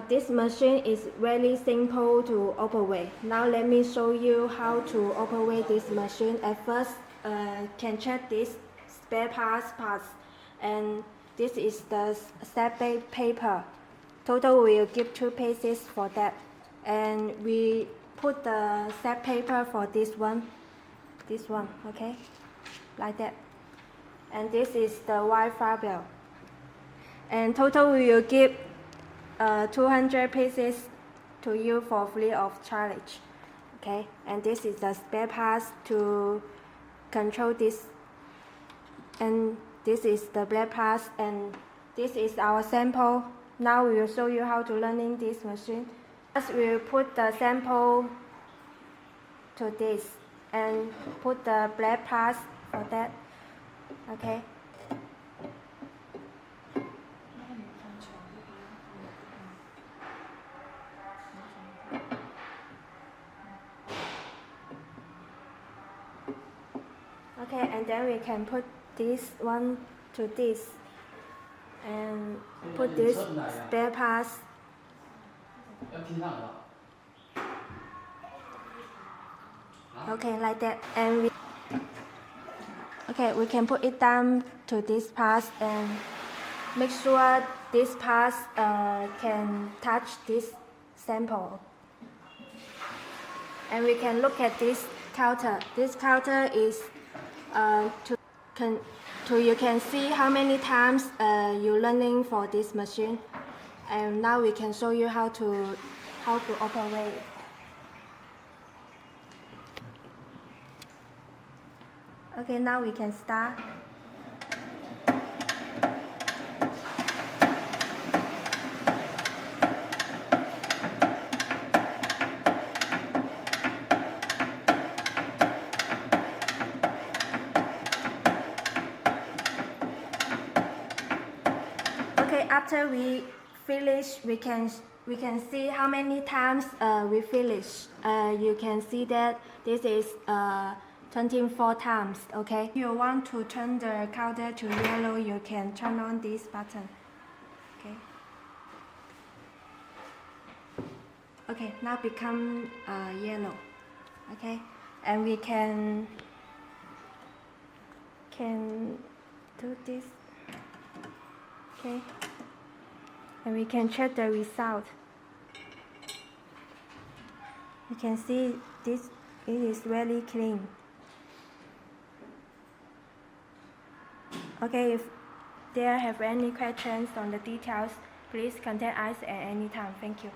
This machine is very simple to operate. Now let me show you how to operate this machine. At first, can check this spare parts, and this is the scrap paper. Total will give 2 pieces for that, and we put the scrap paper for this one, okay, like that. And this is the white fiber, and total will give 200 pieces to you for free of charge, okay. And this is the spare parts to control this, and this is the black parts, and this is our sample. Now we will show you how to learning this machine. First we will put the sample to this and put the black parts for that, okay. Okay, and then we can put this one to this and put this spare parts. Okay, like that. And we can put it down to this part and make sure this part can touch this sample. And we can look at this counter. This counter is you can see how many times you're learning for this machine. And now we can show you how to operate. Okay, now we can start. Okay, after we finish, we can see how many times we finish. You can see that this is 24 times, okay? If you want to turn the counter to yellow, you can turn on this button, okay? Okay, now become yellow, okay? And we can do this, okay? And we can check the result. You can see this, it is very clean. Okay, if there have any questions on the details, please contact us at any time. Thank you.